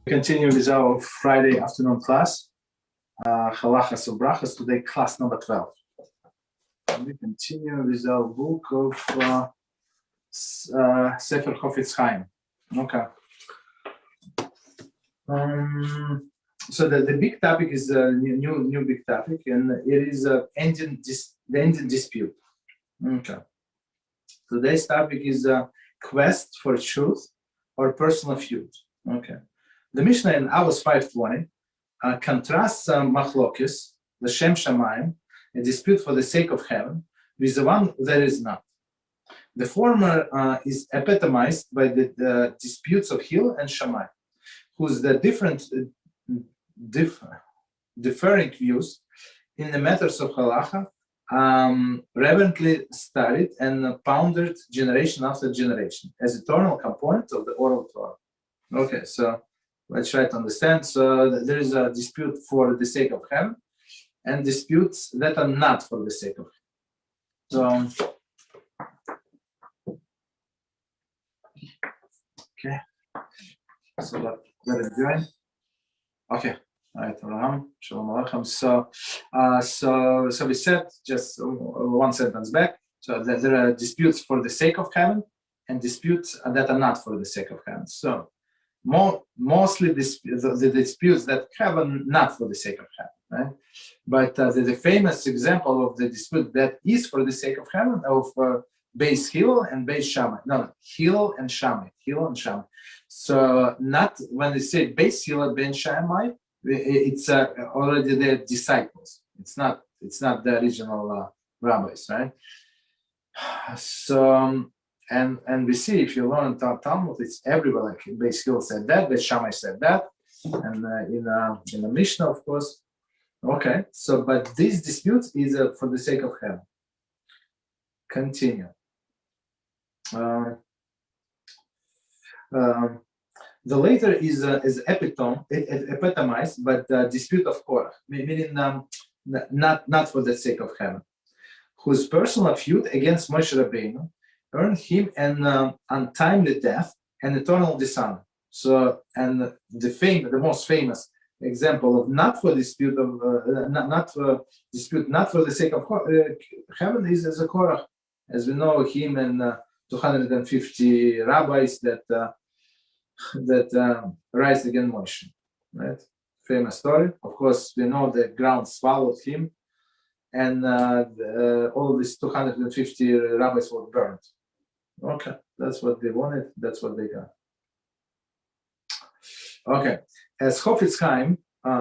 Continue with our Friday afternoon class, Halachos of Brochos. Today, class number 12. And we continue with our book of Sefer Chaim. Okay. So the big topic is a new big topic, and it is the ending dispute. Okay. Today's topic is quest for truth or personal feud. Okay. The Mishnah in Avos 5:20 contrasts machlokes, the Shem Shamayim, a dispute for the sake of heaven, with the one that is not. The former is epitomized by the disputes of Hil and Shammai, whose the differing views in the matters of halacha reverently studied and pondered generation after generation as eternal component of the oral Torah. Okay, so let's try to understand. So there is a dispute for the sake of heaven and disputes that are not for the sake of heaven. So, okay. So let it join. Okay. All right. Shalom Aleichem. So we said just one sentence back. So there are disputes for the sake of heaven and disputes that are not for the sake of heaven. So mostly the disputes that happen not for the sake of heaven, right? But the famous example of the dispute that is for the sake of heaven of Beis Hil and Beis Shammai. No, Hil and Shammai. So not when they say Beis Hil and Beis Shammai, it's already their disciples. It's not the original rabbis, right? So. And we see, if you learn Talmud, it's everywhere. Like Beis Hil said that, Beis Shammai said that, and in the Mishnah, of course. Okay, so but these disputes is for the sake of heaven. Continue. The later is epitomized, but the dispute of Korah, meaning not for the sake of heaven, whose personal feud against Moshe Rabbeinu earned him an untimely death and eternal dishonor. So, and the most famous example of not for dispute of not for the sake of heaven is as a Korah, as we know him and 250 rabbis that rise against Moshe, right? Famous story. Of course, we know the ground swallowed him, and all these 250 rabbis were burned. Okay, that's what they wanted. That's what they got. Okay, as Chofetz Chaim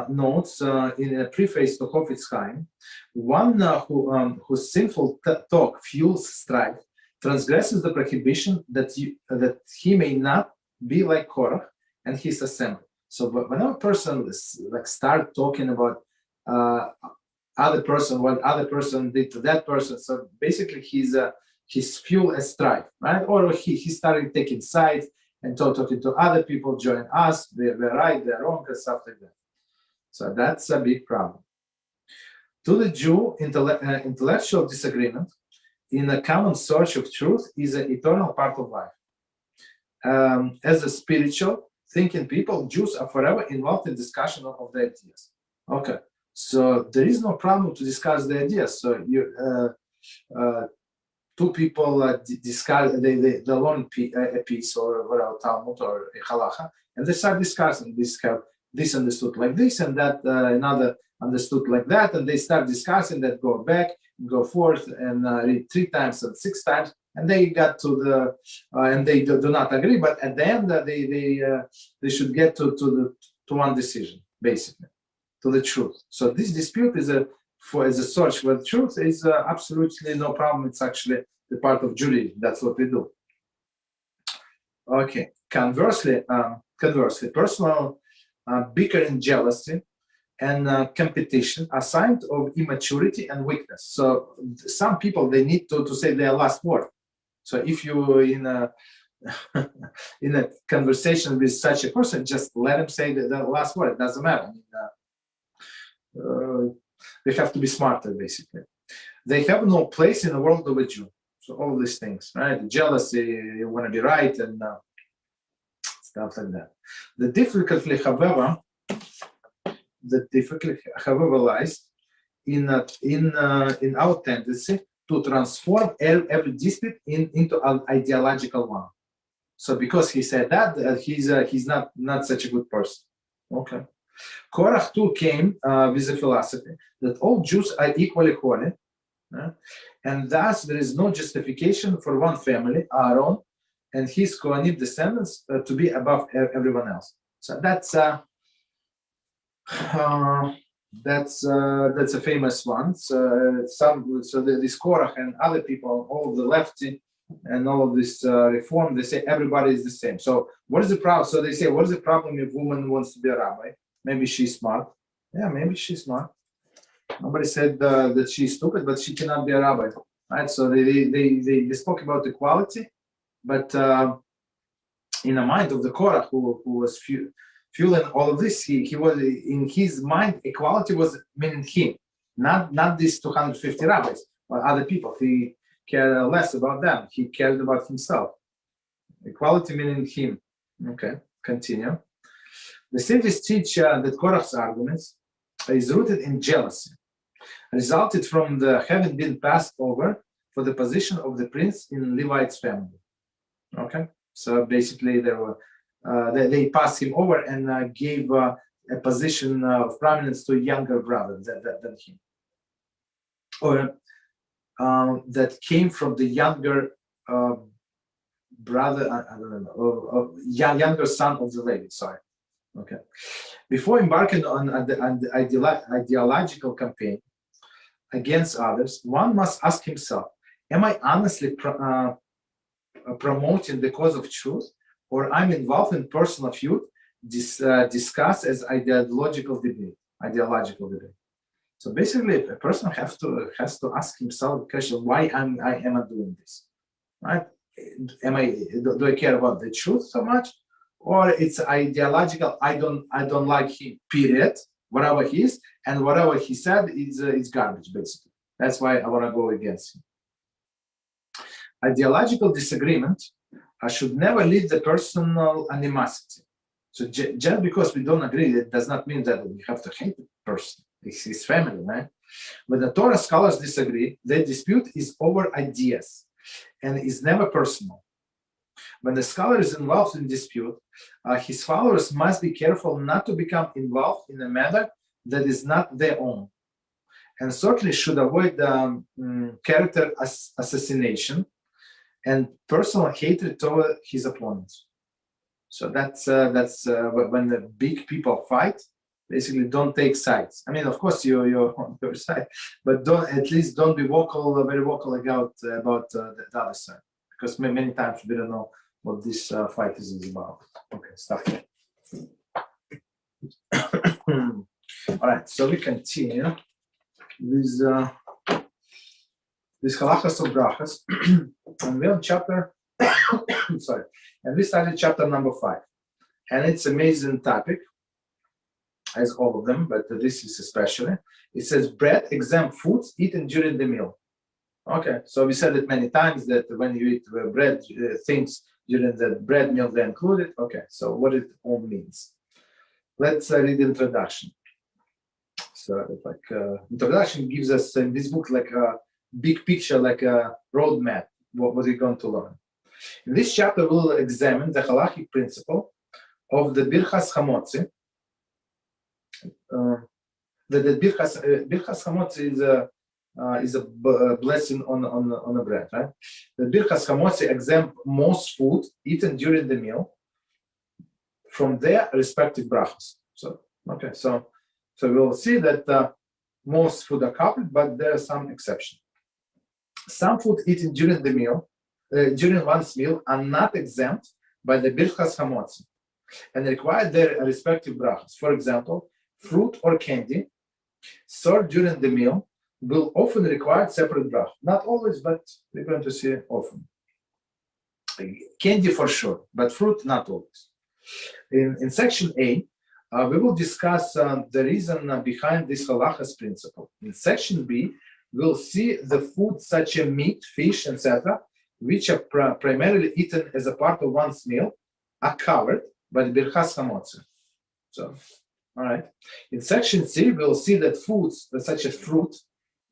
notes in a preface to Chofetz Chaim, one whose sinful talk fuels strife transgresses the prohibition that he may not be like Korah and his assembly. So, whenever a person start talking about other person, what other person did to that person, so basically his fuel as strife, right? Or he started taking sides and talking to other people, join us, we're right, they're wrong, and stuff like that. So that's a big problem. To the Jew, intellectual disagreement in a common search of truth is an eternal part of life. As a spiritual thinking people, Jews are forever involved in discussion of the ideas. Okay, so there is no problem to discuss the ideas. So two people discuss, they learn a piece or a Talmud or a halacha, and they start discussing this understood like this, and that another understood like that, and they start discussing that, go back, go forth, and read 3 times and 6 times, and they got to the and they do not agree, but at the end they should get to one decision, basically, to the truth. So this dispute is as a search for the truth is absolutely no problem. It's actually the part of Judaism. That's what we do. Okay. Conversely, personal bickering, jealousy, and competition are signs of immaturity and weakness. So some people, they need to say their last word. So if you in a conversation with such a person, just let him say the last word. It doesn't matter. They have to be smarter, basically. They have no place in the world of a Jew. So all these things, right? Jealousy, you want to be right, and stuff like that. The difficulty, however, lies in our tendency to transform every dispute into an ideological one. So because he said that, he's not such a good person. Okay. Korach too came with the philosophy that all Jews are equally holy, and thus there is no justification for one family, Aaron, and his Kohanim descendants to be above everyone else. So that's a famous one. So this Korach and other people, all the lefty and all of this reform, they say everybody is the same. So what is the problem? So they say, what is the problem if a woman wants to be a rabbi? Maybe she's smart. Yeah, maybe she's smart. Nobody said that she's stupid, but she cannot be a rabbi, right? So they spoke about equality, but in the mind of the Korach, who was fueling all of this, he was in his mind. Equality was meaning him, not these 250 rabbis or other people. He cared less about them. He cared about himself. Equality meaning him. Okay, continue. The sages teach that Korach's arguments is rooted in jealousy, resulted from the having been passed over for the position of the prince in Levite's family. Okay, so basically they passed him over and gave a position of prominence to a younger brother than him, or that came from the younger brother, I don't know, younger son of the lady. Sorry. Okay. Before embarking on the ideological campaign against others, one must ask himself, am I honestly promoting the cause of truth, or I'm involved in personal feud discussed as ideological debate? So basically, a person has to ask himself the question, why am I doing this? Right? Do I care about the truth so much? Or it's ideological, I don't like him, period, whatever he is, and whatever he said is garbage, basically. That's why I want to go against him. Ideological disagreement should never lead to personal animosity. So just because we don't agree, it does not mean that we have to hate the person. It's his family, right? When the Torah scholars disagree, their dispute is over ideas and is never personal. When the scholar is involved in dispute, his followers must be careful not to become involved in a matter that is not their own, and certainly should avoid character assassination and personal hatred toward his opponents. So that's when the big people fight. Basically, don't take sides. I mean, of course, you're on your side, but at least don't be very vocal about the other side, because many times we don't know what this fight is about. Okay, stop here. All right, so we continue with this Halachos of Brochos, and we're on chapter. Sorry, and we started chapter number 5, and it's an amazing topic, as all of them, but this is especially. It says bread exempt foods eaten during the meal. Okay, so we said it many times that when you eat bread, things during the bread meal they're included. Okay, so what it all means. Let's read the introduction. So, introduction gives us in this book like a big picture, like a roadmap. What we're going to learn. In this chapter, we'll examine the halachic principle of the Birchas HaMotzi. The Birchas HaMotzi is a blessing on a bread, right? The Birchas HaMotzi exempt most food eaten during the meal from their respective brachos. So okay, so we'll see that most food are covered, but there are some exceptions. Some food eaten during the meal, during one's meal, are not exempt by the Birchas HaMotzi and require their respective brachos. For example, fruit or candy served during the meal will often require separate bracha. Not always, but we're going to see often. Candy for sure, but fruit not always. In section A, we will discuss the reason behind this halachas principle. In section B, we'll see the food such as meat, fish, etc., which are primarily eaten as a part of one's meal, are covered by the Birchas HaMotzi. So, all right. In section C, we'll see that foods such as fruit,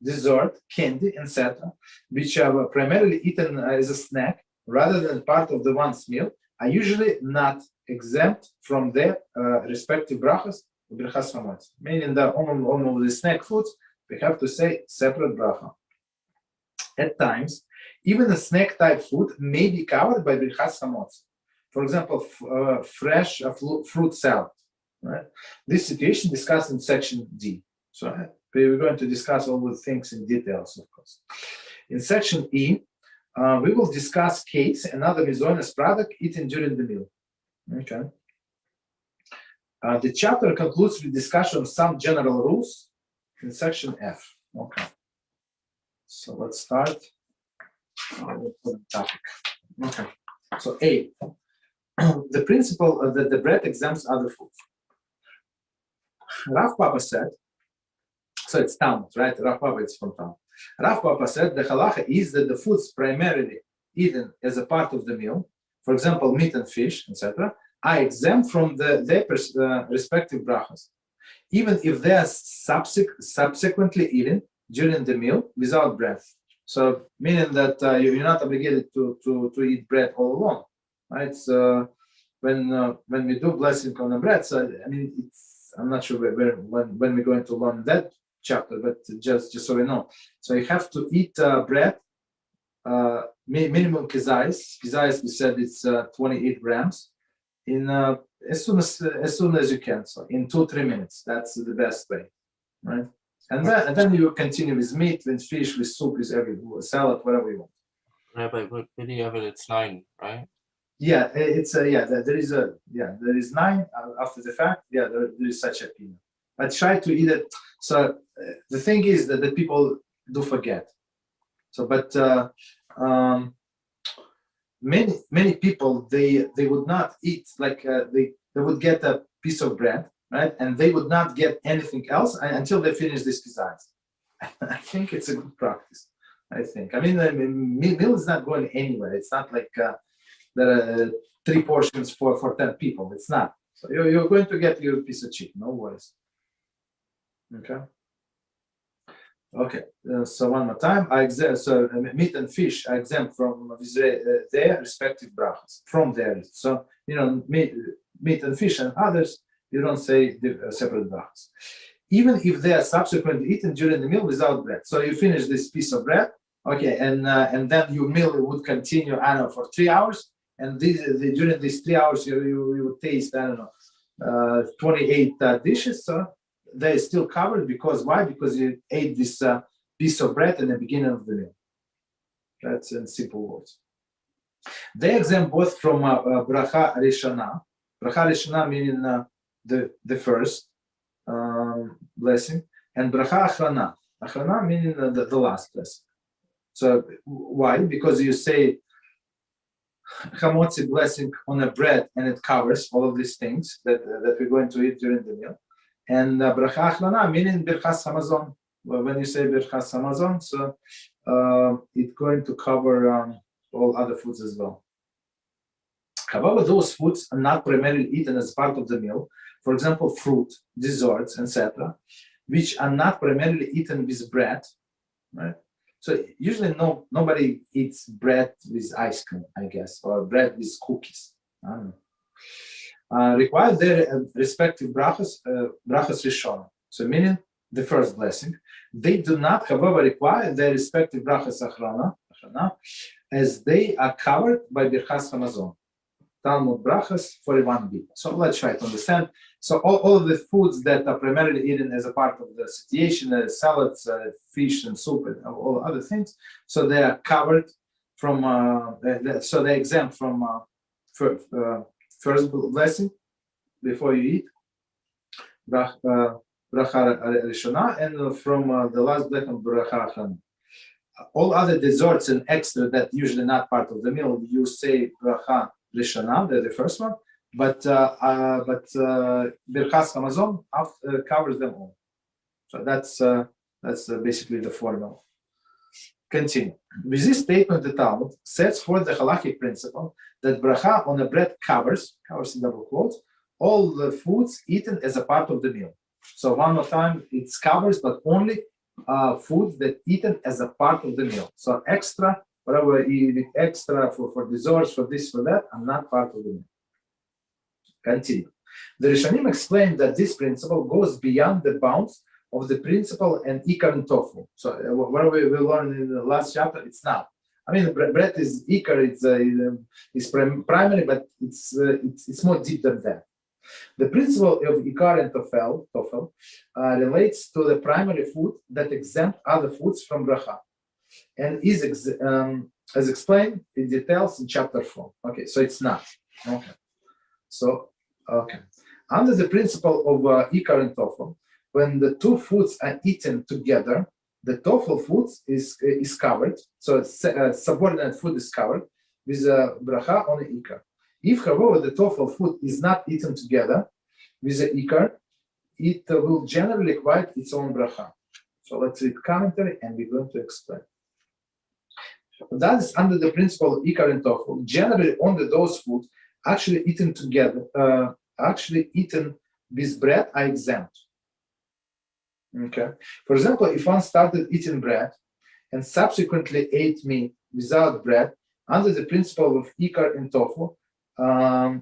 dessert, candy, etc., which are primarily eaten as a snack rather than part of the one's meal, are usually not exempt from their respective brachas, Birchas HaMotzi. Meaning that on the snack foods, we have to say separate bracha. At times, even a snack type food may be covered by Birchas HaMotzi. For example, fresh fruit salad. Right? This situation discussed in section D. So we're going to discuss all the things in details, of course. In section E, we will discuss cakes and other miscellaneous product eaten during the meal. Okay. The chapter concludes with discussion of some general rules in section F. Okay. So let's start with the topic. Okay. So A, the principle that the bread exempts other foods. Rav Papa said, so it's Talmud, right? Rav Papa is from Talmud. Rav Papa said the halacha is that the foods primarily eaten as a part of the meal, for example, meat and fish, etc., are exempt from their respective brachas, even if they are subsequently eaten during the meal without bread. So, meaning that you're not obligated to eat bread all along, right? So, when we do blessing on the bread, so I mean, I'm not sure when we're going to learn that chapter, but just so we know. So you have to eat bread, minimum kizayis. Kizayis, we said it's 28 grams, in as soon as you can. So in 2-3 minutes, that's the best way, right? And then you continue with meat, with fish, with soup, with every salad, whatever you want. Rabbi, but video of it, it's 9, right? Yeah, it's there is 9 after the fact. Yeah, there is such opinion. But try to eat it. So the thing is that the people do forget. So, but many people they would not eat, like they would get a piece of bread, right, and they would not get anything else until they finish this kizayis. I think it's a good practice. I think. I mean, the meal is not going anywhere. It's not like there are 3 portions for 10 people. It's not. So you're going to get your piece of chicken. No worries. Okay. Okay. So one more time, so meat and fish are exempt from their respective brachas, from their list. So meat and fish and others, you don't say separate brachas, even if they are subsequently eaten during the meal without bread. So you finish this piece of bread, okay, and then your meal would continue, I don't know, for 3 hours, and during these 3 hours you would taste, I don't know, 28 dishes. So they're still covered because why? Because you ate this piece of bread in the beginning of the meal. That's in simple words. They exempt both from bracha rishona. Bracha rishona meaning the first blessing, and bracha achrona. Achrona meaning the last blessing. So why? Because you say HaMotzi blessing on a bread, and it covers all of these things that we're going to eat during the meal. And bracha achrona meaning birchas hamazon. Well, when you say birchas hamazon, so it's going to cover all other foods as well. However, those foods are not primarily eaten as part of the meal. For example, fruit, desserts, etc., which are not primarily eaten with bread, right? So usually nobody eats bread with ice cream, I guess, or bread with cookies. I don't know. Require their respective brachas rishon. So meaning the first blessing. They do not, however, require their respective brachas achrona, as they are covered by birchas hamazon. Talmud brachas 41b. So let's try to understand. So all of the foods that are primarily eaten as a part of the satiation, salads, fish and soup, and all other things, so they are covered from. So they're exempt from first blessing before you eat, bracha rishona, and from the last blessing, bracha achrona. All other desserts and extra that usually not part of the meal, you say bracha rishona, the first one, but birchas hamazon covers them all. So that's basically the formula. Continue. With this statement, the Talmud sets forth the halachic principle that bracha on a bread covers in double quotes, all the foods eaten as a part of the meal. So one more time, it covers, but only foods that eaten as a part of the meal. So extra, whatever you eat extra for desserts, for this, for that, are not part of the meal. Continue. The Rishonim explained that this principle goes beyond the bounds of the principle and ikar and tofu. So what we learned in the last chapter, it's not. I mean, bread is ikar, it's primary, but it's more deep than that. The principle of ikar and tofel relates to the primary food that exempt other foods from bracha, and is as explained in details in chapter 4. Okay, so it's not. Okay, so okay. Under the principle of ikar and tofel, when the two foods are eaten together, the tofel food is covered, so subordinate food is covered with a bracha on the ikar. If, however, the tofel food is not eaten together with the ikar, it will generally require its own bracha. So let's read commentary and we're going to explain. That is under the principle of ikar and tofel. Generally, only those foods actually eaten together, actually eaten with bread, are exempt. Okay. For example, if one started eating bread and subsequently ate meat without bread, under the principle of ikar and tofu, and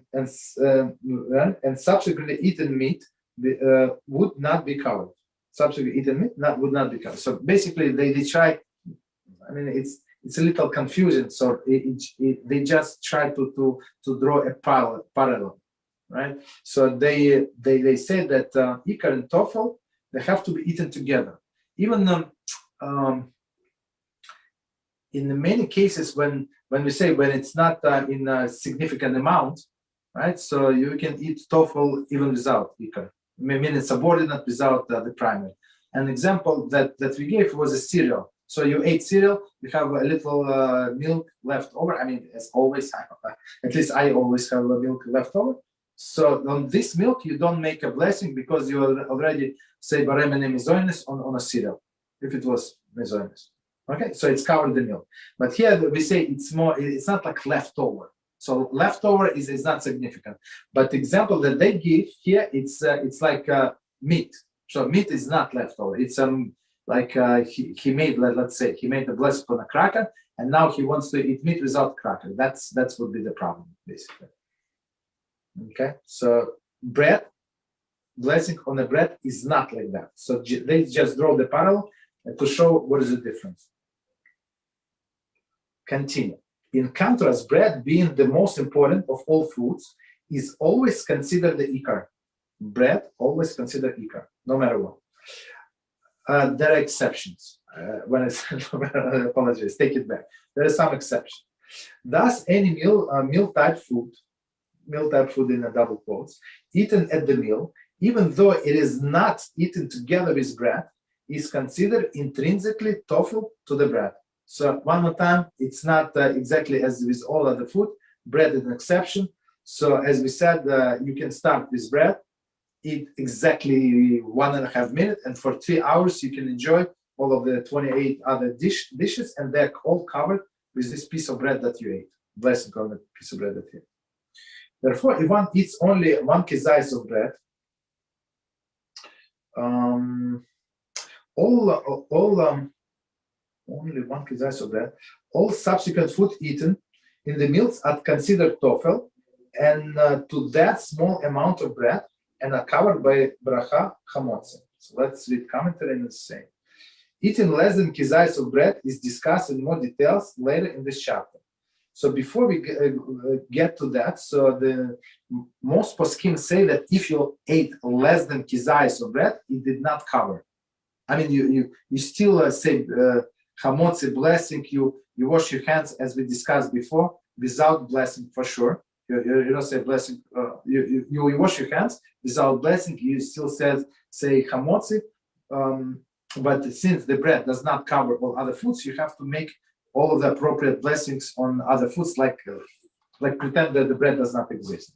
subsequently eaten meat would not be covered. Subsequently eaten meat would not be covered. So basically, they try. I mean, it's a little confusing. So they just try to draw a parallel, right? So they say that ikar and tofu, they have to be eaten together. Even in many cases, when we say when it's not in a significant amount, right? So you can eat tofu even without ikar, meaning subordinate without the primary. An example that we gave was a cereal. So you ate cereal, you have a little milk left over. I mean, as always, at least I always have a milk left over. So on this milk, you don't make a blessing because you already say baremene mizoines on a cereal, if it was mizoines. Okay, so it's covered the milk. But here we say it's not like leftover. So leftover is not significant. But the example that they give here, it's like meat. So meat is not leftover. It's like he made, let's say, he made a blessing on a cracker, and now he wants to eat meat without cracker. That would be the problem, basically. Okay, so bread, blessing on the bread is not like that. So they just draw the parallel to show what is the difference. Continue. In contrast, bread, being the most important of all foods, is always considered the ikar. Bread, always considered ikar, no matter what. There are exceptions. When I apologize, take it back. There are some exceptions. Thus, any meal-type food in a double quotes, eaten at the meal, even though it is not eaten together with bread, is considered intrinsically tofu to the bread. So one more time, it's not exactly as with all other food. Bread is an exception. So as we said, you can start with bread, eat exactly 1.5 minutes, and for 3 hours you can enjoy all of the 28 other dishes, and they're all covered with this piece of bread that you ate. Blessing on the piece of bread that you ate. Therefore, if one eats only one kezais of bread, only one kezais of bread, all subsequent food eaten in the meals are considered tofel, and to that small amount of bread, and are covered by bracha HaMotzi. So let's read commentary and say, eating less than kezais of bread is discussed in more details later in this chapter. So before we get to that, so the most poskim say that if you ate less than kezais of bread, it did not cover. I mean, you still say HaMotzi blessing. You wash your hands as we discussed before without blessing for sure. You don't say blessing. You wash your hands without blessing. You still say HaMotzi. But since the bread does not cover all other foods, you have to make all of the appropriate blessings on other foods, like pretend that the bread does not exist.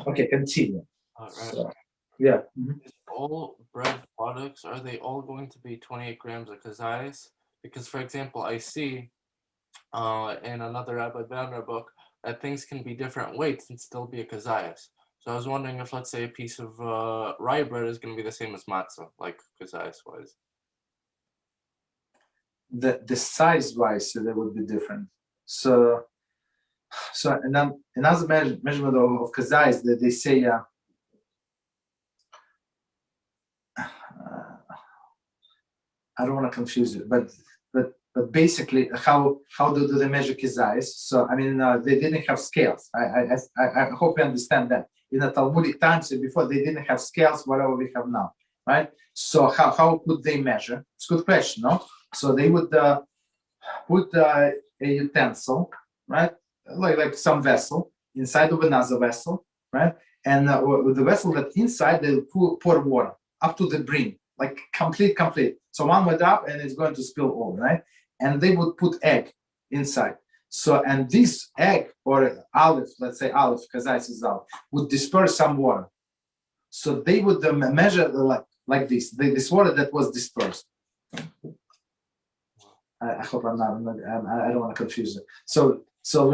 Okay, continue. Right. So, yeah. Is all bread products, are they all going to be 28 grams of kazayas? Because, for example, I see in another Rabbi Lev Leib Lerner book that things can be different weights and still be a kazayas. So I was wondering if, let's say, a piece of rye bread is going to be the same as matzah, like kazayas wise. The size wise, they would be different. So another measurement of kazayas that they say. I don't want to confuse it, but basically, how do they measure kizayis? So I mean, they didn't have scales. I hope you understand that. In the Talmudic times before, they didn't have scales, whatever we have now, right? So how could they measure? It's a good question, no? So they would put a utensil, right, like some vessel inside of another vessel, right? And with the vessel that inside they'll pour water up to the brim, like complete. So one went up and it's going to spill all, right? And they would put egg inside. So, and this egg or olive, let's say olive, kazayis is olive, would disperse some water. So they would measure like this water that was dispersed. I hope I don't want to confuse it. So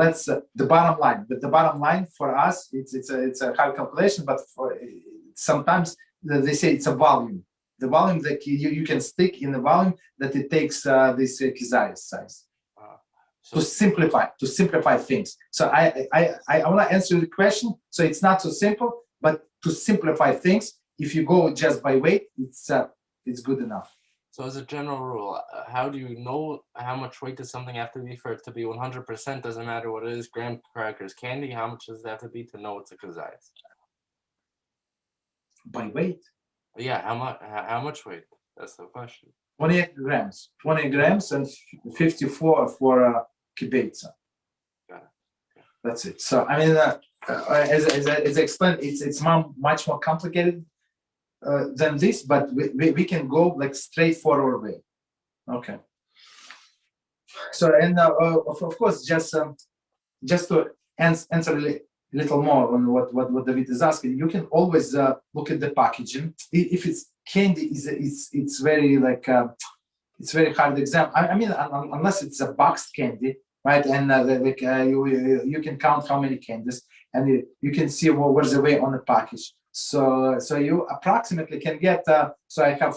let's the bottom line. But the bottom line for us, it's a hard calculation. But for sometimes they say it's a volume. The volume that you can stick in the volume that it takes this kizayis size. To simplify things. So I want to answer the question. So it's not so simple, but to simplify things, if you go just by weight, it's good enough. So as a general rule, how do you know how much weight does something have to be for it to be 100%? Doesn't matter what it is, graham crackers, candy. How much does it have to be to know it's a kazayis? By weight. Yeah, how much weight? That's the question. 28 grams. 20 grams and 54 for kibetza. Got it. Okay. That's it. So I mean, as I explained, it's much more complicated than this, but we can go like straightforward way. Okay. So and of course, just to answer a little more on what David is asking, you can always look at the packaging. If it's candy, it's very like it's very hard to examine. I mean, unless it's a boxed candy, right? And you can count how many candies, and you can see what's the weight on the package. So you approximately can get. So I have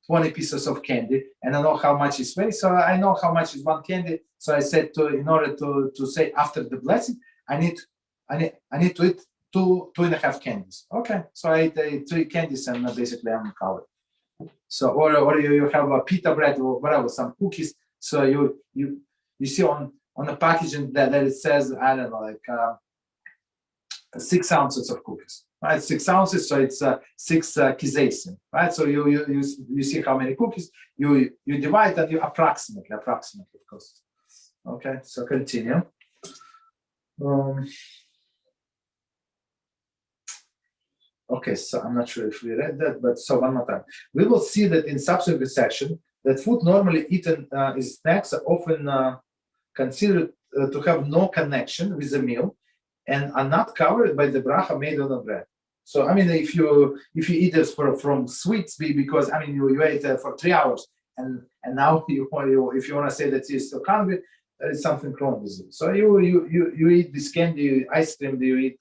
20 pieces of candy, and I know how much is weight. So I know how much is one candy. So I said in order to say after the blessing, I need to eat two and a half candies. Okay, so I ate 3 candies and basically I'm covered. So or you have a pita bread or whatever, some cookies. So you see on the packaging that it says, I don't know, like 6 ounces of cookies, right? 6 ounces, so it's 6 kizesim, right? So you see how many cookies you divide and you approximately, of course. Okay, so continue. Okay, so I'm not sure if we read that, but so one more time. We will see that in subsequent section that food normally eaten as snacks are often considered to have no connection with the meal and are not covered by the bracha made on the bread. So I mean, if you eat this from sweets, because I mean you ate for 3 hours and now if you want to say that you're still hungry, there is something wrong with it. So you eat this candy, ice cream, you eat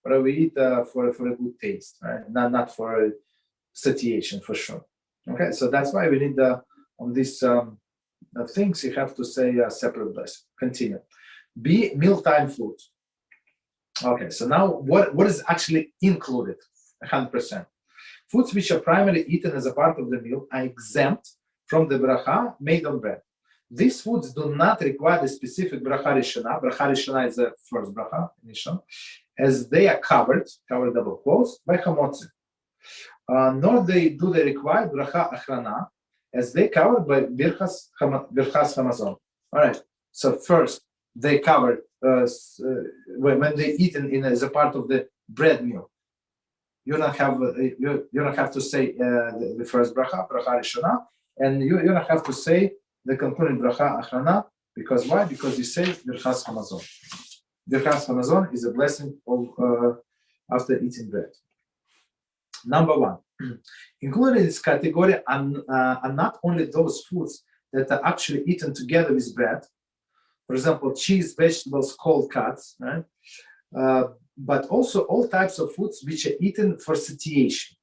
whatever we eat for a good taste, right? Not for satiation, for sure. Okay, so that's why we need on these things you have to say a separate blessing. Continue. B, mealtime food. Okay, so now what is actually included? 100%. Foods which are primarily eaten as a part of the meal are exempt from the bracha made on bread. These foods do not require the specific bracha rishona. Bracha rishona is the first bracha, initial, as they are covered double quotes, by HaMotzi. Nor do they require bracha Achrona, as they covered by birchas Hamazon. All right. So first, they covered when they eaten as a part of the bread meal. You don't have to say the first bracha rishona, and you don't have to say the concluding bracha Achrona, because why? Because you say birchas Hamazon. Birchas Hamazon is a blessing of after eating bread. Number 1, Included in this category are not only those foods that are actually eaten together with bread, for example, cheese, vegetables, cold cuts, right? But also all types of foods which are eaten for satiation,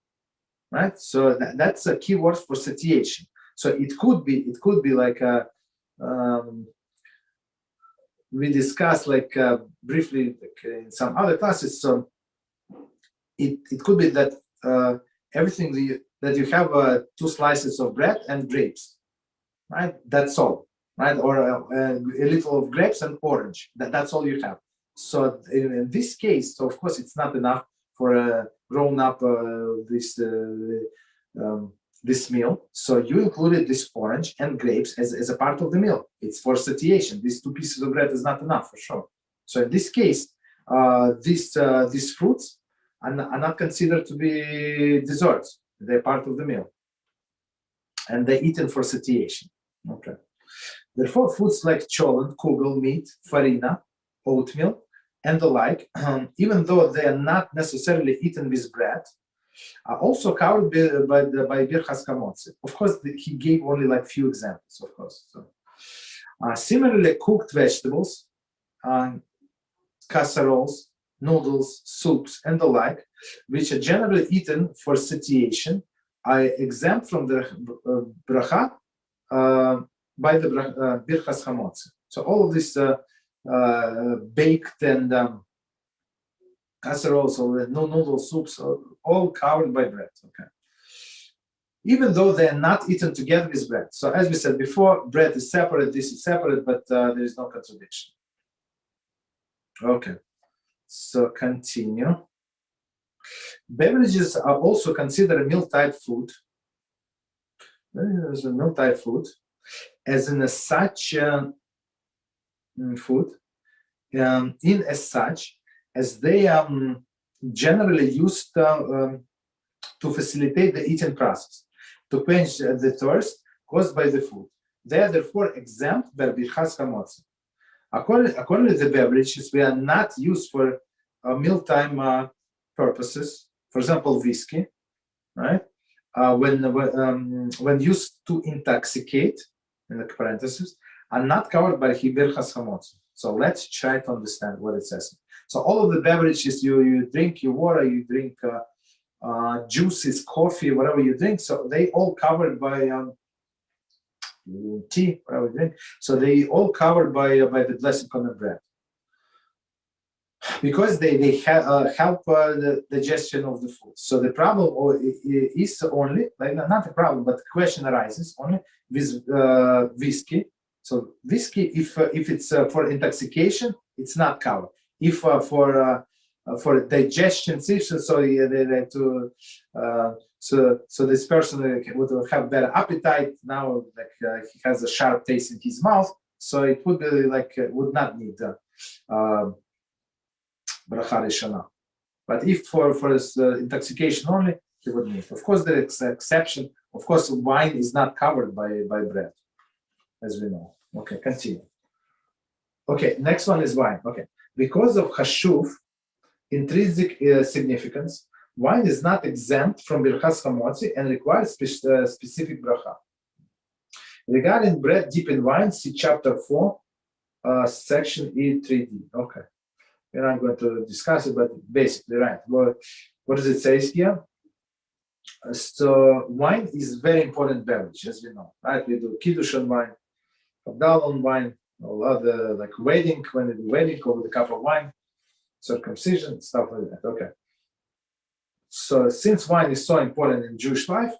right? So that's a key word for satiation. So it could be like we discussed like briefly like in some other classes. So it could be that everything that you have 2 slices of bread and grapes, right? That's all, right? Or a little of grapes and orange. That's all you have. So in this case, so of course it's not enough for a grown-up this meal. So you included this orange and grapes as a part of the meal. It's for satiation. These 2 pieces of bread is not enough for sure. So in this case, these fruits are not considered to be desserts. They're part of the meal, and they're eaten for satiation. Okay. Therefore, foods like cholent, kugel, meat, farina, oatmeal, and the like, even though they are not necessarily eaten with bread, are also covered by Birchas HaMotzi. Of course, he gave only like few examples, of course. So, similarly, cooked vegetables, casseroles, noodles, soups, and the like, which are generally eaten for satiation, are exempt from the bracha by the Birchas HaMotzi. So all of this baked and casseroles or noodle soups are all covered by bread. Okay, even though they are not eaten together with bread. So as we said before, bread is separate, this is separate, but there is no contradiction. Okay, so continue. Beverages are also considered a meal-type food. There's a meal-type food, as in as such food, in as such as they are generally used to facilitate the eating process, to quench the thirst caused by the food. They are therefore exempt by Birchas HaMotzi. According to the beverages, we are not used for mealtime purposes. For example, whiskey, right? When used to intoxicate, in the parentheses, are not covered by Birchas HaMotzi. So let's try to understand what it says. So all of the beverages you drink, your water, you drink juices, coffee, whatever you drink, so they all covered by tea, whatever you drink. So they all covered by the blessing on the bread, because they help the digestion of the food. So the problem is only, like not a problem, but the question arises only with whiskey. So whiskey, if it's for intoxication, it's not covered. If for digestion, so this person would have better appetite now, like he has a sharp taste in his mouth, so it would be like would not need bracha rishona. But if for intoxication only, he would need. Of course, there is an exception. Of course, wine is not covered by bread, as we know. Okay, continue. Okay, next one is wine. Okay, because of Hashuv, intrinsic significance, wine is not exempt from Birchas HaMotzi and requires specific bracha. Regarding bread dipped in wine, see chapter 4, section E3D. Okay, we're not going to discuss it, but basically, right. What does it say here? So wine is very important beverage, as we know, right? We do kiddush on wine, Havdalah on wine, all other like wedding, when we do wedding over the cup of wine, circumcision, stuff like that. Okay. So since wine is so important in Jewish life,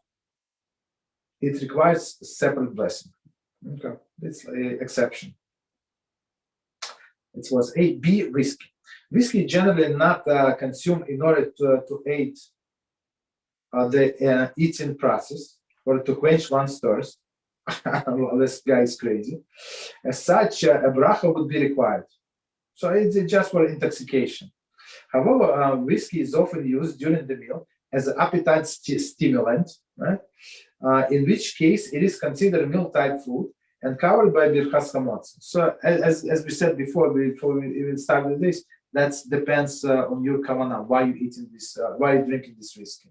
it requires a separate blessing. Okay, it's an exception. It was B, whiskey. Whiskey generally not consumed in order to aid the eating process or to quench one's thirst. This guy is crazy. As such, a bracha would be required. So it's just for intoxication. However, whiskey is often used during the meal as an appetite stimulant, right? In which case it is considered a meal-type food and covered by Birchas HaMotzi. So as we said before we even started this, that depends on your kavanah, why you eating this, why you drinking this whiskey.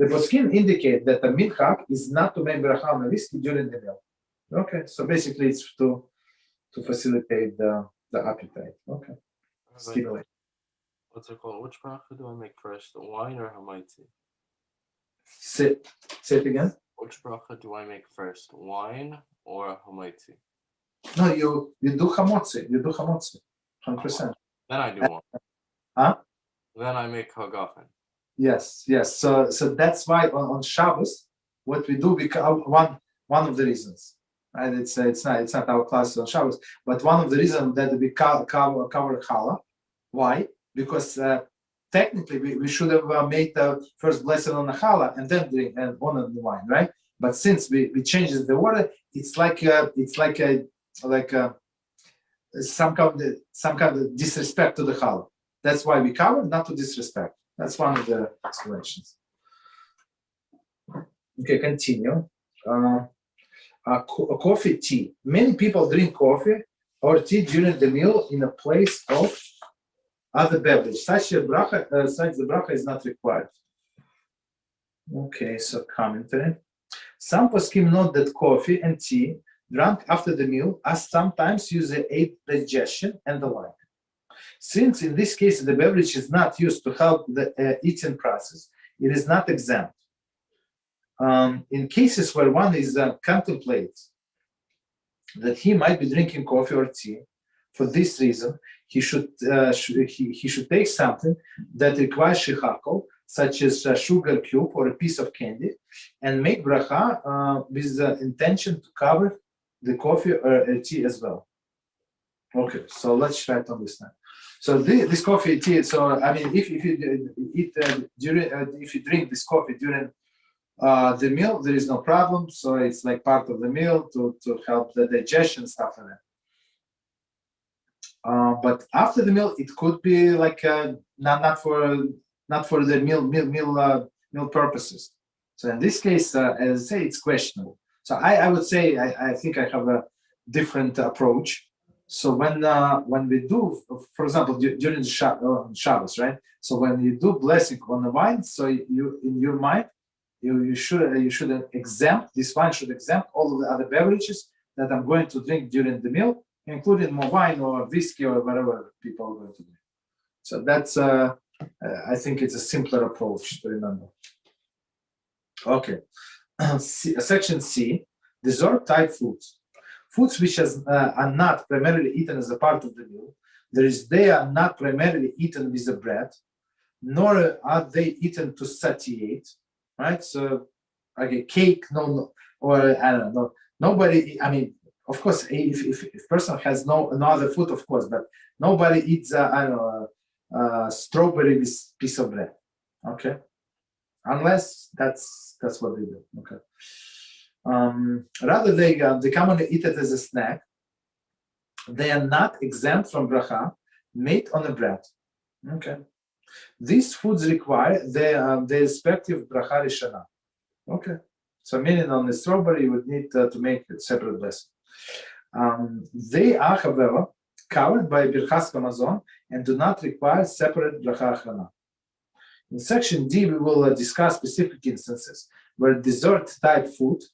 The poskim indicate that the minhag is not to make bracha on the whiskey during the meal. Okay, so basically it's to facilitate the appetite. Okay, stimulate. What's it called? Which bracha do I make first, the wine or HaMotzi? Say it again. Which bracha do I make first, wine or HaMotzi? No, you do HaMotzi. You do HaMotzi, 100%. Then I do one. Huh? Then I make Hagafen. Yes. So that's why on Shabbos, what we do, one of the reasons, right? It's not our class on Shabbos, but one of the reasons that we cover challah. Why? Because technically we should have made the first blessing on the challah and then drink and on the wine, right? But since we changed the order, it's like some kind of disrespect to the challah. That's why we cover, not to disrespect. That's one of the explanations. Okay, continue. Coffee, tea. Many people drink coffee or tea during the meal in a place of other beverage. Such the bracha is not required. Okay, so commentary. Some poskim note that coffee and tea drunk after the meal are sometimes used to aid digestion and the like. Since in this case the beverage is not used to help the eating process, it is not exempt. In cases where one is contemplates that he might be drinking coffee or tea, for this reason he should take something that requires shechakol, such as a sugar cube or a piece of candy, and make bracha with the intention to cover the coffee or tea as well. Okay, so let's try to understand. So this coffee tea. So I mean, if you eat if you drink this coffee during the meal, there is no problem. So it's like part of the meal to help the digestion stuff like that. But after the meal, it could be like not for the meal purposes. So in this case, as I say, it's questionable. So I would say I think I have a different approach. So when we do, for example, during Shabbos, right? So when you do blessing on the wine, so you in your mind you should exempt, this wine should exempt all of the other beverages that I'm going to drink during the meal, including more wine or whiskey or whatever people are going to drink. So that's I think it's a simpler approach to remember. Okay, section C, dessert type foods. Foods which are not primarily eaten as a part of the meal, they are not primarily eaten with the bread, nor are they eaten to satiate, right? So, okay, cake, no, or I don't know, nobody. I mean, of course, if person has no other food, of course, but nobody eats strawberry with piece of bread, okay? Unless that's what they do, okay. Rather, they commonly eat it as a snack. They are not exempt from bracha made on the bread. Okay, these foods require the respective bracha rishana. Okay, so meaning on the strawberry you would need to make a separate blessing. They are, however, covered by birchas hamazon and do not require separate bracha achrona. In section D, we will discuss specific instances where dessert type foods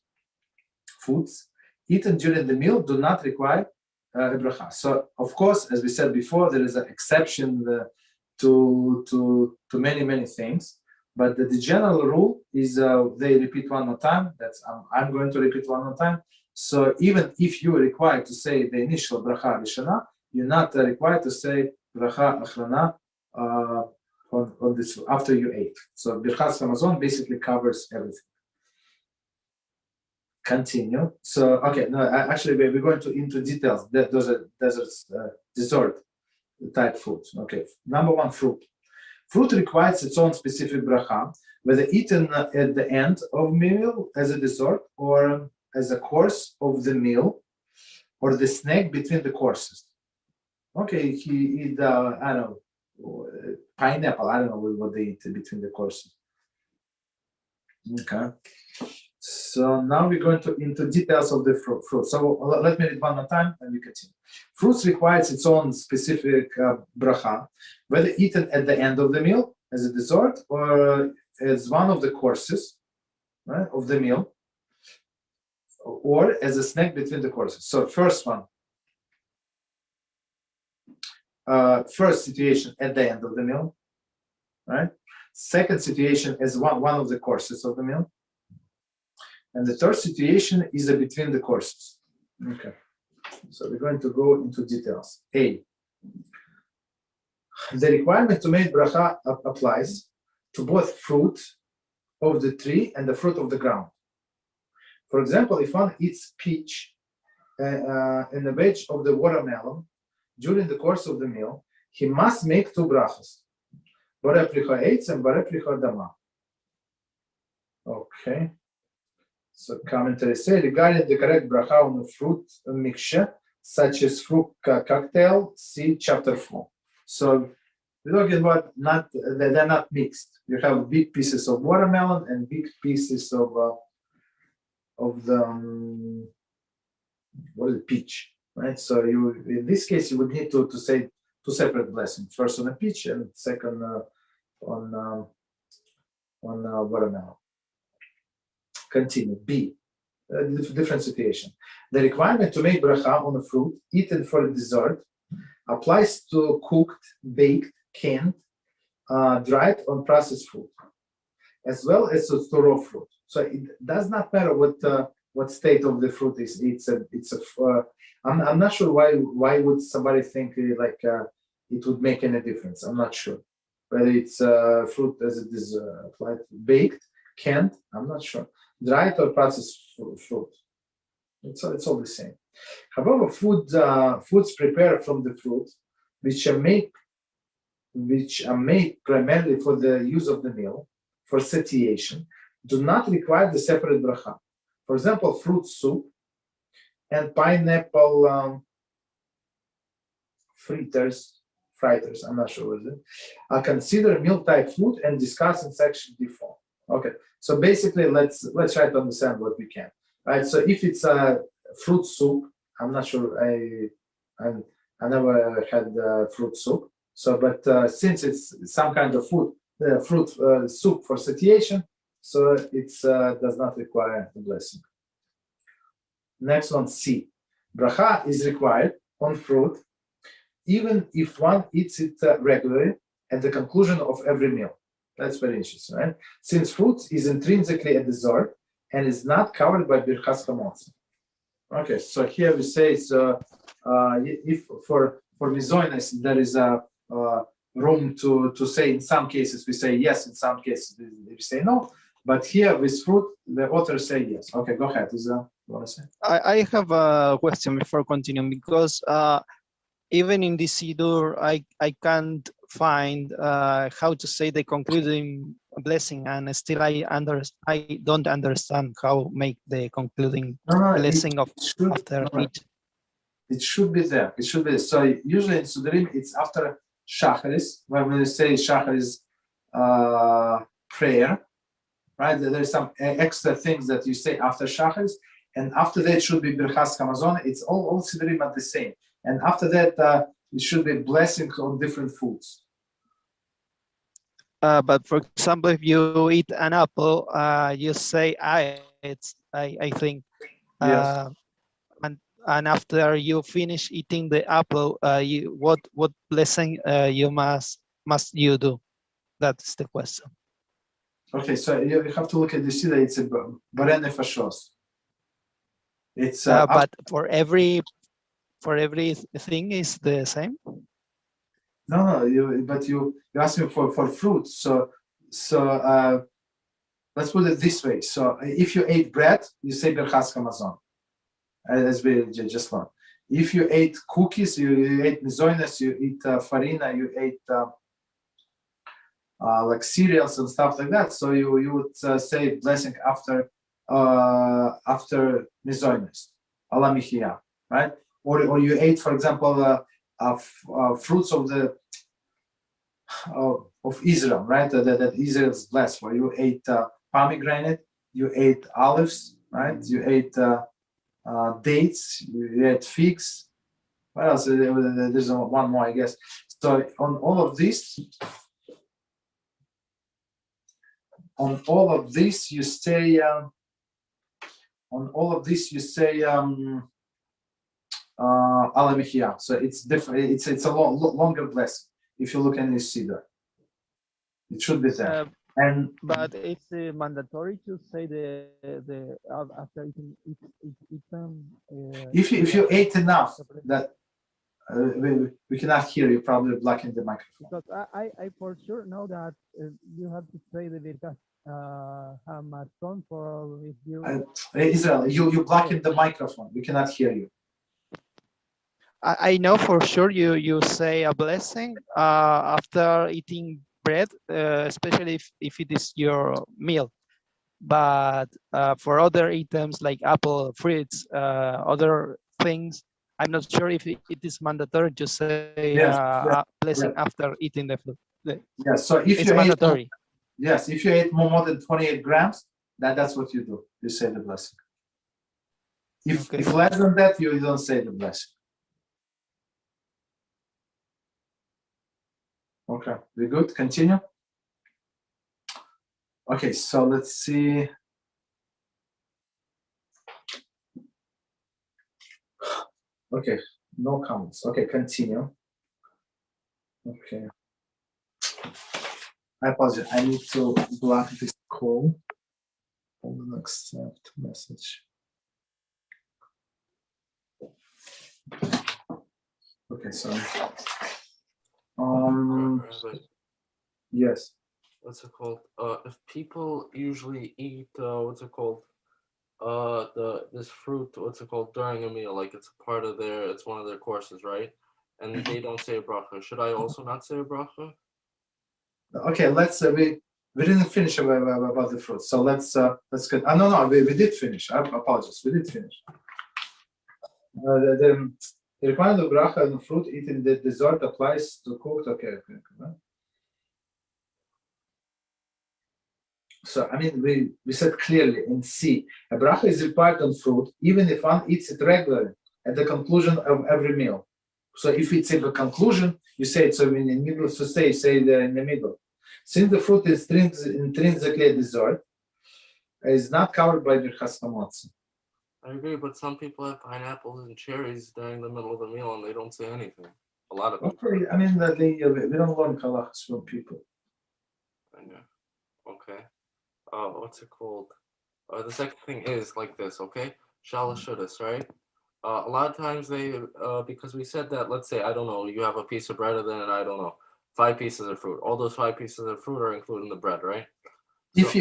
eaten during the meal do not require a bracha. So, of course, as we said before, there is an exception to many things, but the general rule is they repeat one more time. That's I'm going to repeat one more time. So even if you are required to say the initial bracha rishana, you're not required to say bracha achrona on this after you ate. So birchas hamazon basically covers everything. Continue. So okay, no, actually we're going into details. Those are dessert type foods. Okay, number one, fruit. Fruit requires its own specific bracha, whether eaten at the end of meal as a dessert or as a course of the meal, or the snack between the courses. Okay, he eat I don't know, pineapple. I don't know what they eat between the courses. Okay. So now we're going into details of the fruit. So let me read one more time and we continue. Fruits requires its own specific bracha, whether eaten at the end of the meal as a dessert or as one of the courses, right, of the meal, or as a snack between the courses. So first one, first situation at the end of the meal, right? Second situation as one of the courses of the meal. And the third situation is between the courses. Okay. So we're going to go into details. A. The requirement to make bracha applies to both fruit of the tree and the fruit of the ground. For example, if one eats peach and the veg of the watermelon during the course of the meal, he must make two brachas. Bare plicha eitz and bare plicha dama. Okay. So commentaries say regarding the correct bracha on the fruit mixture, such as fruit cocktail, see chapter 4. So we're talking about they're not mixed. You have big pieces of watermelon and big pieces of the what is it, peach, right? So you, in this case, you would need to say two separate blessings: first on a peach and second on watermelon. Continue. B. Different situation. The requirement to make bracha on a fruit eaten for a dessert applies to cooked, baked, canned, dried, or processed fruit, as well as to raw fruit. So it does not matter what state of the fruit is. I'm not sure why would somebody think it would make any difference. I'm not sure whether it's fruit as it is applied, baked, canned. I'm not sure. Dried or processed fruit. It's all the same. However, foods prepared from the fruit, which are made primarily for the use of the meal, for satiation, do not require the separate bracha. For example, fruit soup and pineapple fritters, I'm not sure what it is, are considered meal-type food and discussed in section D4. Okay, so basically, let's try to understand what we can. Right. So if it's a fruit soup, I'm not sure. I never had fruit soup. So, but since it's some kind of fruit soup for satiation, so it does not require the blessing. Next one, C. Bracha is required on fruit, even if one eats it regularly at the conclusion of every meal. That's very interesting, right? Since fruit is intrinsically a dessert and is not covered by birchas HaMotzi. Okay, so here we say if for mizoines there is a room to say in some cases we say yes, in some cases we say no, but here with fruit the author say yes. Okay, go ahead. You want to say? I have a question before continuing, because even in this Shiur, I can't find how to say the concluding blessing, and still I don't understand how make the concluding blessing after each. It should be there. It should be. So usually in Sudarim, it's after Shacharis. When we say Shacharis prayer, right? There's some extra things that you say after Shacharis, and after that it should be Birchas Hamazon. It's all Sudarim are the same. And after that, it should be blessing on different foods. But for example, if you eat an apple, you say I think. Yes. And after you finish eating the apple, what blessing you must you do? That's the question. Okay, so you have to look at this. It's a Bare Nefashos. It's but for everything is the same. No, you asked me for fruit. So let's put it this way. So if you ate bread, you say Birchas Hamazon. As we just learned. If you ate cookies, you ate mizoines, you eat farina, you ate like cereals and stuff like that. So you would say blessing after mizoines, ala michia, right? Or you ate, for example, fruits of Israel, right? That Israel is blessed for. You ate pomegranate, you ate olives, right? You ate dates, you ate figs. What else? There's one more, I guess. So on all of these, on all of this you say Ala Mechia. So it's different. It's a longer blessing. If you look in the Siddur, it should be there. But it's mandatory to say the after eating eaten. If you ate enough, that we cannot hear you. Probably blocking the microphone. Because I for sure know that you have to say the Birkat HaMatron for if you. Israel, you blocking the microphone. We cannot hear you. I know for sure you say a blessing after eating bread, especially if it is your meal. But for other items like apple, fruits, other things, I'm not sure if it is mandatory to say a blessing after eating the food. Yes, so if it's you mandatory. Yes, if you ate more than 28 grams, that's what you do. You say the blessing. If less than that, you don't say the blessing. Okay, we good? Continue. Okay, so let's see. Okay, no comments. Okay, continue. Okay. I apologize. I need to block this call. On the next message. Okay, sorry. Yes. What's it called? If people usually eat what's it called? This fruit, what's it called, during a meal, like it's part of it's one of their courses, right? And they don't say a bracha. Should I also not say a bracha? Okay, let's we didn't finish about the fruit, so let's get. No, we did finish. I apologize. We did finish. The requirement of bracha on fruit eating the dessert applies to cooked. Okay. So I mean, we said clearly in C, a bracha is required on fruit even if one eats it regularly at the conclusion of every meal. So if it's in the conclusion, you say it. So in the middle, so say it in the middle. Since the fruit is intrinsically a dessert, it is not covered by the HaMotzi. I agree, but some people have pineapples and cherries during the middle of the meal and they don't say anything. A lot of people. Okay, I mean we don't learn halachas from people. I know. Okay. What's it called? The second thing is like this, okay? Shalashudas, right? A lot of times they, because we said that, let's say, I don't know, you have a piece of bread and then, I don't know, 5 pieces of fruit. All those 5 pieces of fruit are included in the bread, right? If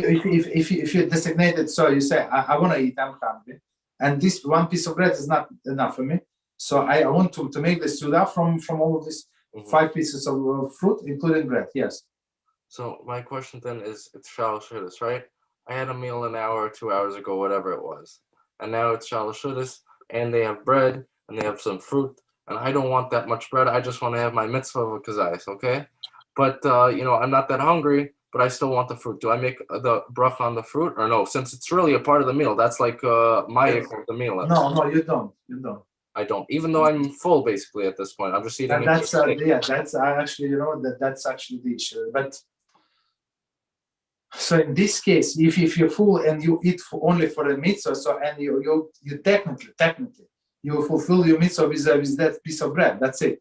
you designate it, so you say, I want to eat, I'm hungry, and this one piece of bread is not enough for me, so I want to make the suda from all of these 5 pieces of fruit, including bread, yes. So my question then is, it's shalashudas, right? I had a meal an hour or 2 hours ago, whatever it was, and now it's shalashudas, and they have bread, and they have some fruit, and I don't want that much bread. I just want to have my mitzvah of a kazayis, okay? But, I'm not that hungry, but I still want the fruit. Do I make the bracha on the fruit, or no? Since it's really a part of the meal, that's like my of the meal. No, you don't. I don't. Even though I'm full, basically, at this point. I'm just eating that's actually, that's actually the issue. But so in this case, if you're full and you eat only for a mitzvah, so and you technically you fulfill your mitzvah with that piece of bread. That's it.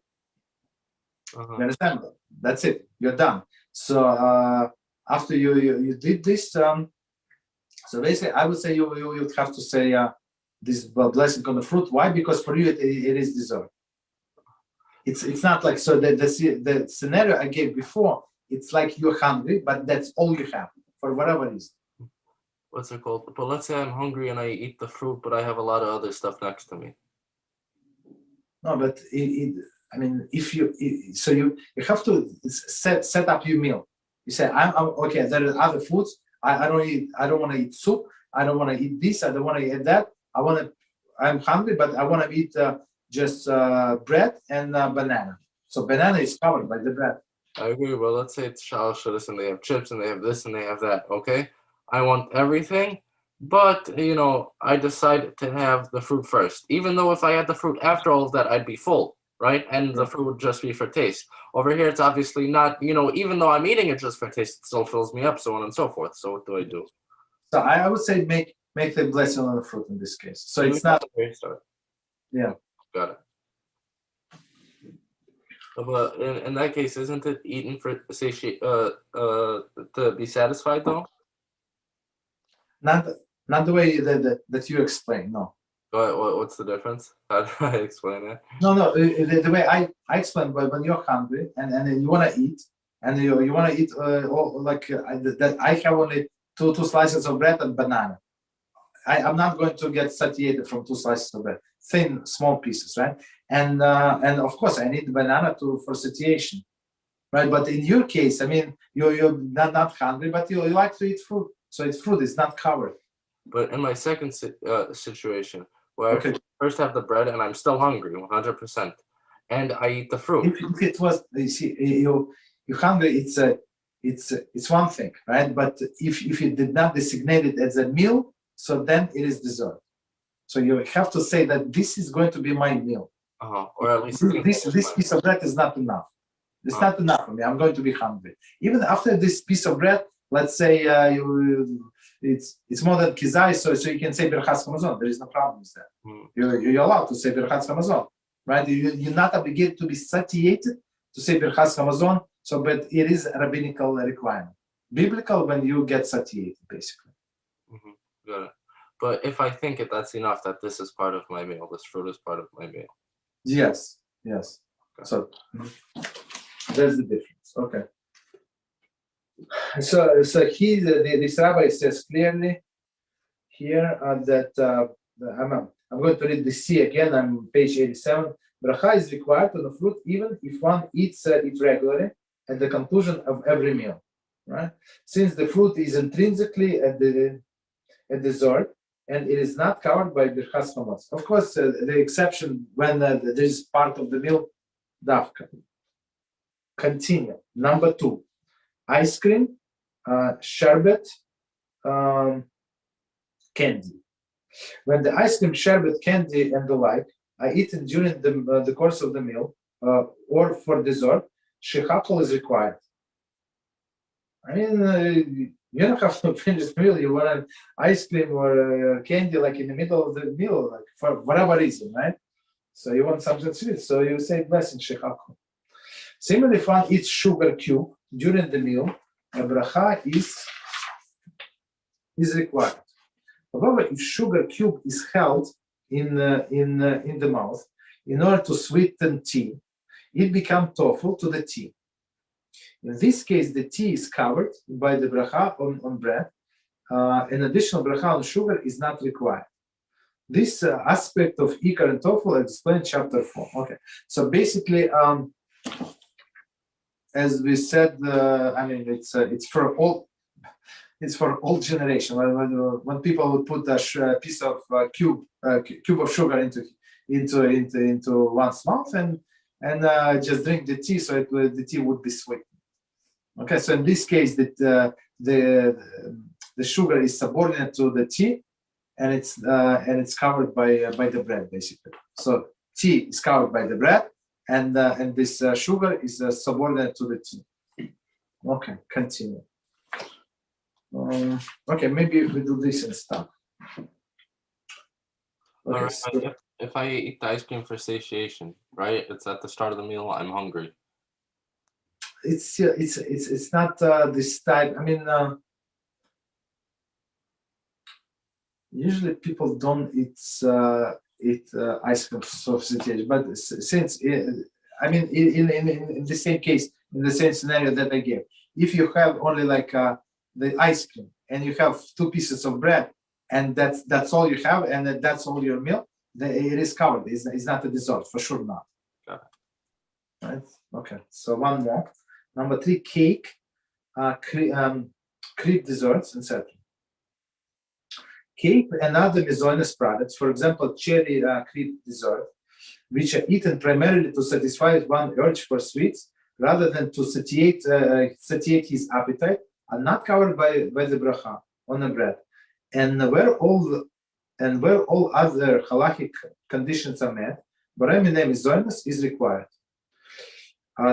You understand? That's it. You're done. So after you did this, so basically, I would say you would have to say this blessing on the fruit. Why? Because for you it is dessert. It's not like so the scenario I gave before. It's like you're hungry, but that's all you have for whatever reason. What's it called? But let's say I'm hungry and I eat the fruit, but I have a lot of other stuff next to me. No, but I mean, if you have to set up your meal. You say, I'm okay. There are other foods. I don't want to eat soup. I don't want to eat this. I don't want to eat that. I'm hungry, but I want to eat just bread and banana. So banana is covered by the bread. I agree. Well, let's say it's shalashudas and they have chips and they have this and they have that. Okay, I want everything, but I decided to have the fruit first. Even though if I had the fruit after all of that, I'd be full. right? And the food would just be for taste. Over here, it's obviously not, even though I'm eating it just for taste, it still fills me up, so on and so forth. So what do I do? So I would say make the blessing on the fruit in this case. So it's not. Yeah. Got it. But in that case, isn't it eaten for to be satisfied though? Not the way that you explain. No. What's the difference? How do I explain it? No. The way I explain, but when you're hungry and then you want to eat, and you want to eat that I have only two slices of bread and banana. I'm not going to get satiated from 2 slices of bread, thin, small pieces, right? And of course I need the banana for satiation, right? But in your case, I mean, you're not hungry, but you like to eat fruit, so it's fruit. It's not covered. But in my second situation, where I first have the bread and I'm still hungry, 100%, and I eat the fruit. If it was, you see, you're hungry, it's one thing, right? But if you did not designate it as a meal, so then it is dessert. So you have to say that this is going to be my meal. Or at least this piece of bread is not enough. It's not enough for me. I'm going to be hungry. Even after this piece of bread, let's say it's more than kizai, so you can say Birchas Hamazon. There is no problem with that. You're allowed to say Birchas Hamazon, right? You're not obligated to be satiated to say Birchas Hamazon. So, but it is a rabbinical requirement. Biblical when you get satiated, basically. Got it. But if I think that's enough, that this is part of my meal, this fruit is part of my meal. Yes. Okay. So there's the difference. Okay. So this rabbi says clearly here that I'm going to read the C again. I'm on page 87. Bracha is required on the fruit even if one eats it regularly at the conclusion of every meal, right? Since the fruit is intrinsically a dessert and it is not covered by Birchas HaMotzi. Of course, the exception when there is part of the meal, dafka. Continue. Number 2, ice cream, sherbet, candy. When the ice cream, sherbet, candy, and the like are eaten during the course of the meal or for dessert, shechakol is required. I mean, you don't have to finish the meal. You want an ice cream or candy like in the middle of the meal, like for whatever reason, right? So you want something sweet, so you say blessing shechakol. Similarly, if one eats sugar cube during the meal, a bracha is required. However, if sugar cube is held in the mouth in order to sweeten tea, it becomes tofu to the tea. In this case, the tea is covered by the bracha on bread. An additional bracha on sugar is not required. This aspect of ikar and tofu is explained in chapter 4. Okay, so basically, as we said, I mean, it's for all generation. When people would put a piece of cube of sugar into one's mouth and just drink the tea, so the tea would be sweet. Okay, so in this case, the sugar is subordinate to the tea, and it's covered by the bread, basically. So tea is covered by the bread, and this sugar is subordinate to the tea. Okay, continue. Okay, maybe we do this and stop. Okay, right, so if I eat the ice cream for satiation, right? It's at the start of the meal. I'm hungry. It's not this type. I mean, usually people don't eat ice cream for satiation, but since I mean, in the same case, in the same scenario that I gave, if you have only like the ice cream and you have 2 pieces of bread and that's all you have and that's all your meal, it is covered. It's not a dessert, for sure not. Got it. Right? Okay, so one more. Number 3, cake, crepe desserts, etc. Cake and other miscellaneous products, for example, cherry crepe dessert, which are eaten primarily to satisfy one urge for sweets rather than to satiate his appetite, are not covered by the bracha on the bread. And where all other halachic conditions are met, Borei minei mizonos is required.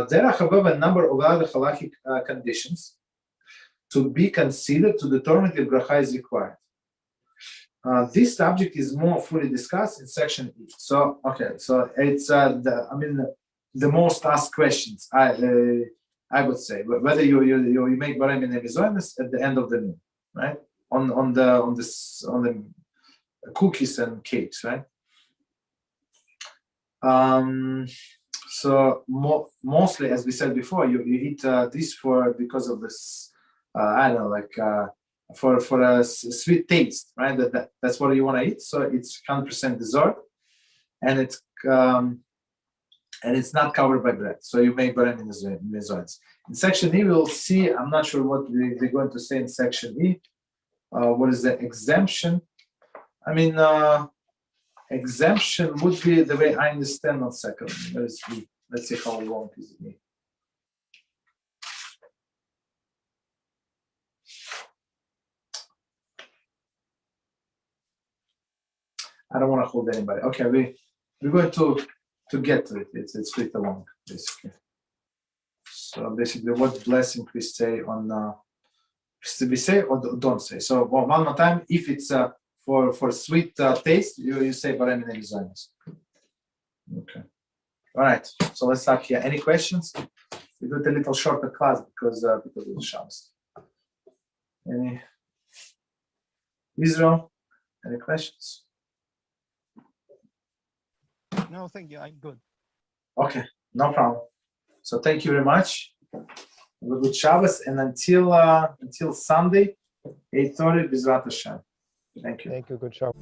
There are, however, a number of other halachic conditions to be considered to determine if bracha is required. This subject is more fully discussed in section E. So, okay, so it's the most asked questions. I would say whether you make borei minei mizonos at the end of the meal, right? On the cookies and cakes, right? So mostly, as we said before, you eat this because of this, I don't know, like for a sweet taste, right? That's what you want to eat. So it's 100% dessert, and it's not covered by bread. So you make borei minei mizonos. In section E, we'll see. I'm not sure what they're going to say in section E. What is the exemption? I mean, exemption would be the way I understand. 1 second. Let's see how long is it. I don't want to hold anybody. Okay, we're going to get to it. It's pretty long, basically. So basically, what blessing we say on we say or don't say. So one more time, if it's for sweet taste, you say borei minei mizonos. Okay. All right. So let's start here. Any questions? We do it a little shorter class because of the Shabbos. Any? Israel? Any questions? No, thank you. I'm good. Okay, no problem. So thank you very much. Have a good Shabbos, and until Sunday, 8:30, Be'Ezrat Hashem. Thank you. Thank you. Good job.